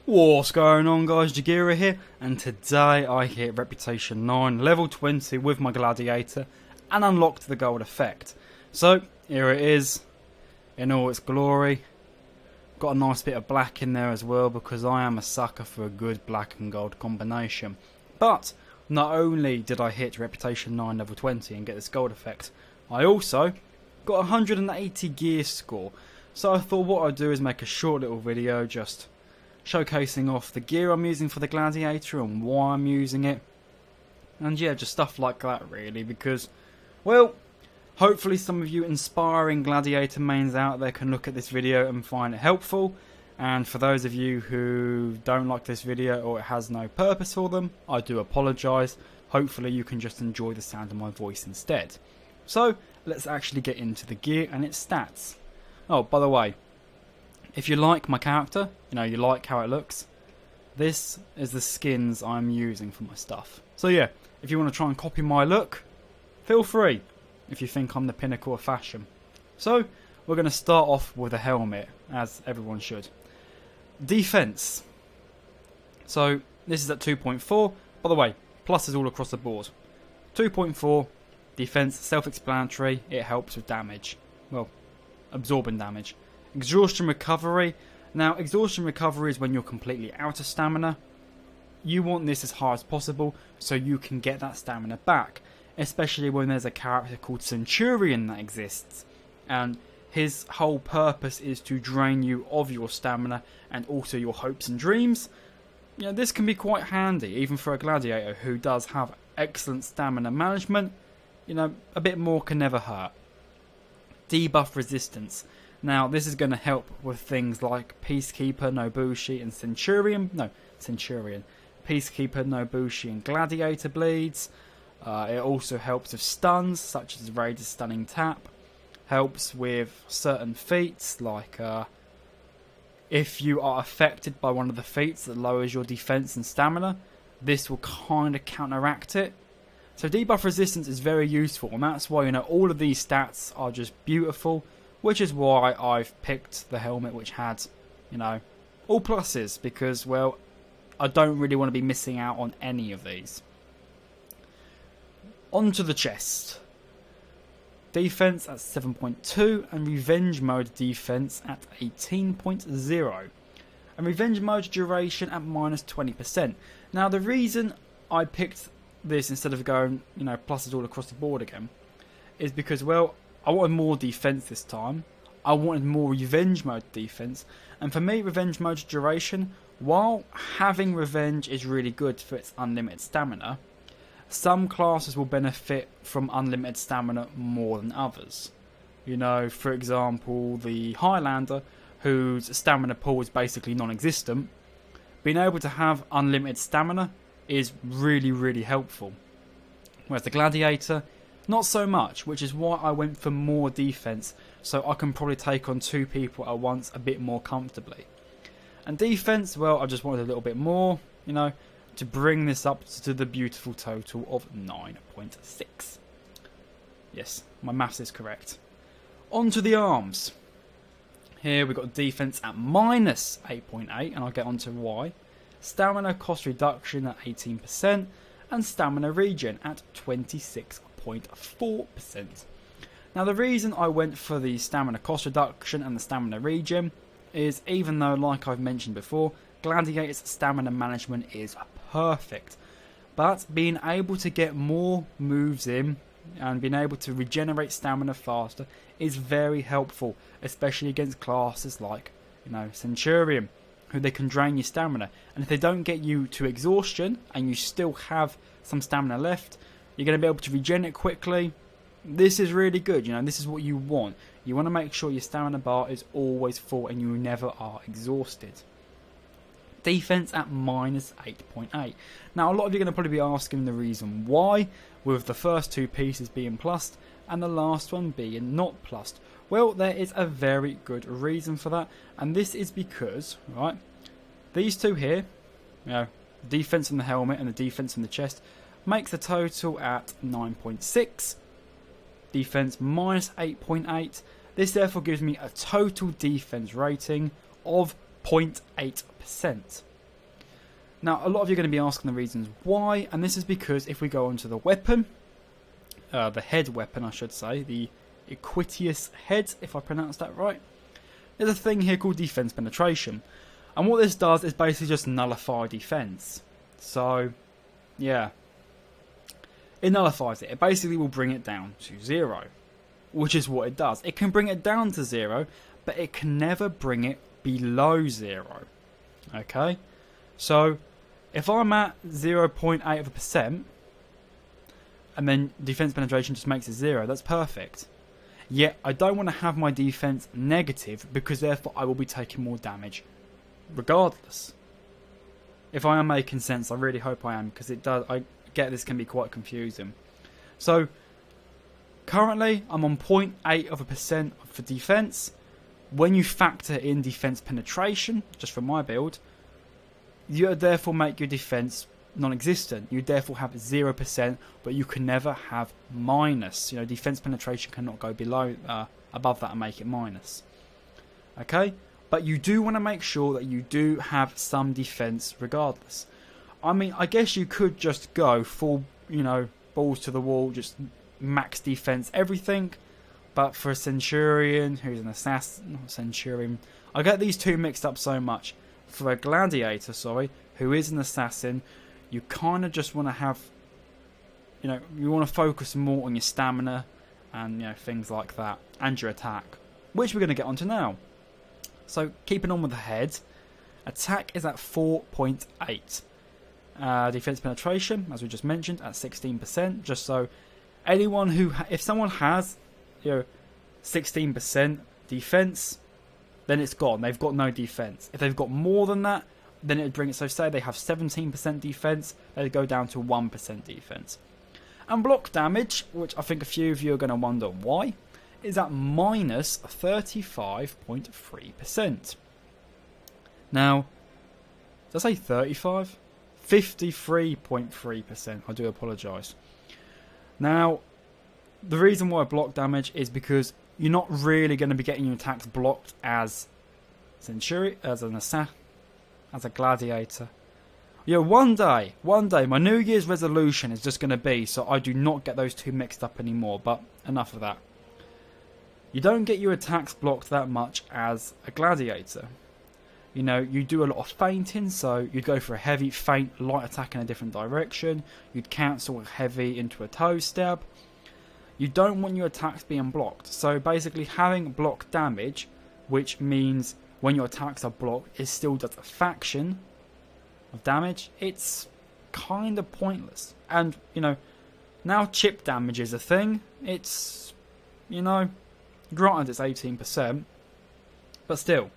What's going on, guys? Jagira here, and today I hit Reputation 9, level 20 with my Gladiator and unlocked the gold effect. So, here it is, in all its glory. Got a nice bit of black in there as well, because I am a sucker for a good black and gold combination. But, not only did I hit Reputation 9 level 20 and get this gold effect, I also got 180 gear score. So I thought what I'd do is make a short little video just showcasing off the gear I'm using for the Gladiator and why I'm using it. And yeah, just stuff like that really, because, well, hopefully some of you inspiring Gladiator mains out there can look at this video and find it helpful. And for those of you who don't like this video or it has no purpose for them, I do apologise. Hopefully you can just enjoy the sound of my voice instead. So, let's actually get into the gear and its stats. Oh, by the way, if you like my character, you like how it looks, this is the skins I'm using for my stuff. So yeah, if you want to try and copy my look, feel free, if you think I'm the pinnacle of fashion. So, we're going to start off with a helmet, as everyone should. Defense. So, this is at 2.4. By the way, pluses all across the board. 2.4, defense, self-explanatory, it helps with damage. Well, absorbing damage. Exhaustion recovery. Now, exhaustion recovery is when you're completely out of stamina. You want this as high as possible so you can get that stamina back, especially when there's a character called Centurion that exists, and his whole purpose is to drain you of your stamina and also your hopes and dreams. This can be quite handy even for a Gladiator who does have excellent stamina management. A bit more can never hurt. Debuff resistance. Now, this is going to help with things like Peacekeeper, Nobushi, and Centurion. Peacekeeper, Nobushi, and Gladiator bleeds. It also helps with stuns, such as Raider's Stunning Tap. Helps with certain feats, like if you are affected by one of the feats that lowers your defense and stamina, this will kind of counteract it. So debuff resistance is very useful, and that's why all of these stats are just beautiful. Which is why I've picked the helmet which had, all pluses, because, well, I don't really want to be missing out on any of these. Onto the chest. Defense at 7.2 and Revenge Mode defense at 18.0. And Revenge Mode duration at minus 20%. Now, the reason I picked this instead of going, pluses all across the board again, is because, well, I wanted more defense this time. I wanted more Revenge Mode defense. And for me, Revenge Mode duration, while having Revenge is really good for its unlimited stamina, some classes will benefit from unlimited stamina more than others. For example, the Highlander, whose stamina pool is basically non-existent, being able to have unlimited stamina is really, really helpful. Whereas the Gladiator, not so much, which is why I went for more defense, so I can probably take on two people at once a bit more comfortably. And defense, well, I just wanted a little bit more, to bring this up to the beautiful total of 9.6. Yes, my maths is correct. On to the arms. Here we've got defense at minus 8.8, and I'll get on to why. Stamina cost reduction at 18%, and stamina regen at 26.4%. Now, the reason I went for the stamina cost reduction and the stamina regen is, even though, like I've mentioned before, Gladiator's stamina management is perfect, but being able to get more moves in and being able to regenerate stamina faster is very helpful, especially against classes like, Centurion, who they can drain your stamina, and if they don't get you to exhaustion and you still have some stamina left, you're going to be able to regen it quickly. This is really good, this is what you want. You want to make sure your stamina bar is always full and you never are exhausted. Defense at minus 8.8. Now, a lot of you are going to probably be asking the reason why, with the first two pieces being plussed and the last one being not plussed. Well, there is a very good reason for that, and this is because, right, these two here, defense in the helmet and the defense in the chest, makes the total at 9.6. Defense minus 8.8. This therefore gives me a total defense rating of 0.8%. Now, a lot of you are going to be asking the reasons why, and this is because if we go onto the weapon, the head weapon I should say, the Equitius head, if I pronounce that right, there's a thing here called defense penetration. And what this does is basically just nullify defense. So, yeah. It nullifies it. It basically will bring it down to 0. Which is what it does. It can bring it down to 0, but it can never bring it below 0. Okay? So, if I'm at 0.8%, and then defense penetration just makes it 0, that's perfect. Yet, I don't want to have my defense negative, because therefore I will be taking more damage regardless. If I am making sense, I really hope I am, because it does. I get this can be quite confusing. So, currently I'm on 0.8% for defense. When you factor in defense penetration, just for my build, you therefore make your defense non-existent. You therefore have 0%, but you can never have minus. You know, defense penetration cannot go below, above that and make it minus. Okay? But you do want to make sure that you do have some defense regardless. I mean, I guess you could just go full, you know, balls to the wall, just max defense everything. But for a Centurion, who's an assassin, not Centurion, I get these two mixed up so much. For a Gladiator, sorry, who is an assassin, you kind of just want to have, you know, you want to focus more on your stamina and, you know, things like that, and your attack, which we're going to get onto now. So, keeping on with the head, attack is at 4.8. Defense penetration, as we just mentioned, at 16%. Just so anyone who, if someone has, you know, 16% defense, then it's gone. They've got no defense. If they've got more than that, then it would bring it. So, say they have 17% defense, they go down to 1% defense. And block damage, which I think a few of you are going to wonder why, is at minus 35.3%. Now, did I say 35? 53.3%. I do apologise. Now, the reason why block damage is because you're not really going to be getting your attacks blocked as Centurion, as an assassin, as a Gladiator. Yeah, one day, my New Year's resolution is just going to be so I do not get those two mixed up anymore. But enough of that. You don't get your attacks blocked that much as a Gladiator. You know, you do a lot of feinting, so you'd go for a heavy feint, light attack in a different direction. You'd cancel a heavy into a toe stab. You don't want your attacks being blocked. So basically having block damage, which means when your attacks are blocked, it still does a fraction of damage. It's kind of pointless. And, you know, now chip damage is a thing. It's, you know, granted it's 18%, but still,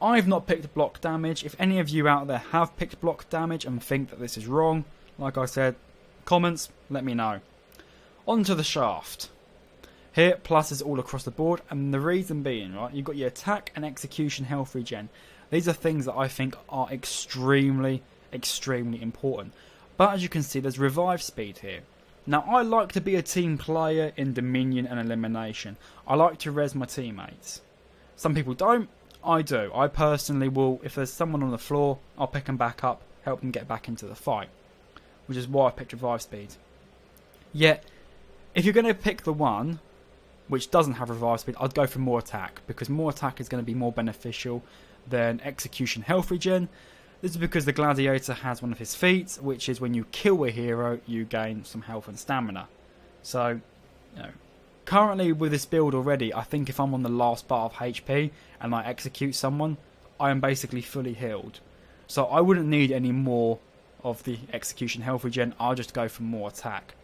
I've not picked block damage. If any of you out there have picked block damage and think that this is wrong, like I said, comments, let me know. On to the shaft. Here, pluses all across the board, and the reason being, right, you've got your attack and execution health regen. These are things that I think are extremely, extremely important. But as you can see, there's revive speed here. Now, I like to be a team player in Dominion and Elimination. I like to res my teammates. Some people don't. I do. I personally will, if there's someone on the floor, I'll pick them back up, help them get back into the fight. Which is why I picked revive speed. Yet, if you're going to pick the one which doesn't have revive speed, I'd go for more attack. Because more attack is going to be more beneficial than execution health regen. This is because the Gladiator has one of his feats, which is when you kill a hero, you gain some health and stamina. So, you know, currently with this build already, I think if I'm on the last bar of HP and I execute someone, I am basically fully healed. So I wouldn't need any more of the execution health regen, I'll just go for more attack.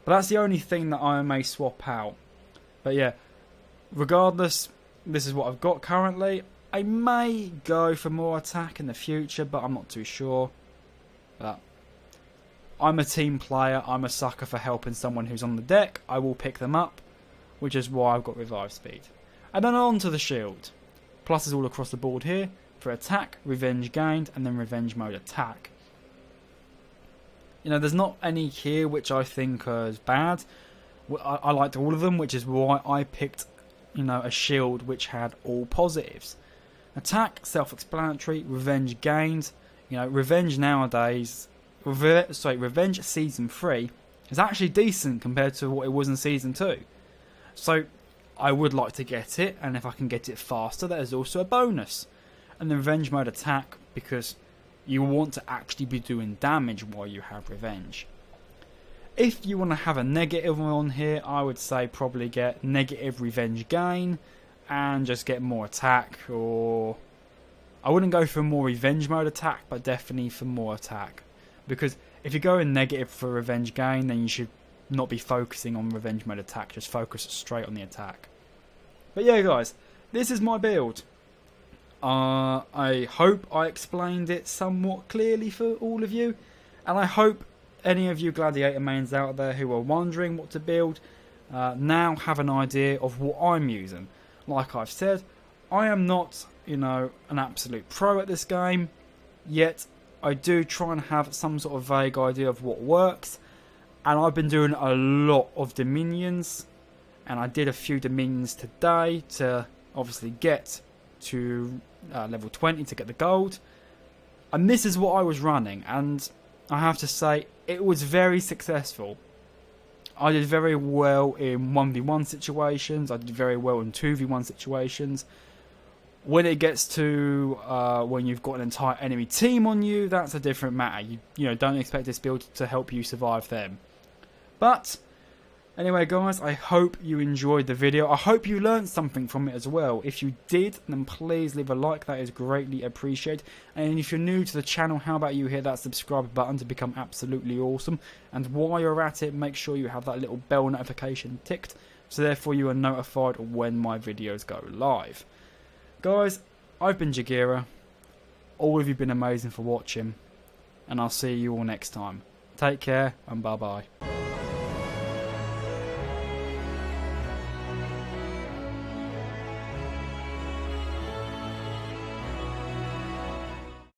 But that's the only thing that I may swap out. But yeah, regardless, this is what I've got currently. I may go for more attack in the future, but I'm not too sure. But I'm a team player. I'm a sucker for helping someone who's on the deck. I will pick them up, which is why I've got revive speed. And then on to the shield. Pluses all across the board here for attack, revenge gained, and then revenge mode attack. You know, there's not any here which I think is bad. I liked all of them, which is why I picked, you know, a shield which had all positives. Attack, self-explanatory. Revenge gained. You know, Revenge nowadays, Revenge Season 3 is actually decent compared to what it was in Season 2. So, I would like to get it, and if I can get it faster, that is also a bonus. And the Revenge mode attack, because you want to actually be doing damage while you have Revenge. If you want to have a negative on here, I would say probably get negative Revenge gain, and just get more attack, or I wouldn't go for more Revenge mode attack, but definitely for more attack. Because if you go in negative for Revenge gain, then you should not be focusing on Revenge mode attack, just focus straight on the attack. But yeah guys, this is my build. I hope I explained it somewhat clearly for all of you, and I hope any of you Gladiator mains out there who are wondering what to build now have an idea of what I'm using. Like I've said, I am not, you know, an absolute pro at this game, yet I do try and have some sort of vague idea of what works. And I've been doing a lot of Dominions, and I did a few Dominions today to obviously get to level 20 to get the gold. And this is what I was running, and I have to say it was very successful. I did very well in 1v1 situations, I did very well in 2v1 situations. When it gets to when you've got an entire enemy team on you, that's a different matter. You know, don't expect this build to help you survive them. But anyway guys, I hope you enjoyed the video. I hope you learned something from it as well. If you did, then please leave a like, that is greatly appreciated. And if you're new to the channel, how about you hit that subscribe button to become absolutely awesome. And while you're at it, make sure you have that little bell notification ticked, so therefore you are notified when my videos go live. Guys, I've been Jagira. All of you have been amazing for watching, and I'll see you all next time. Take care, and bye bye.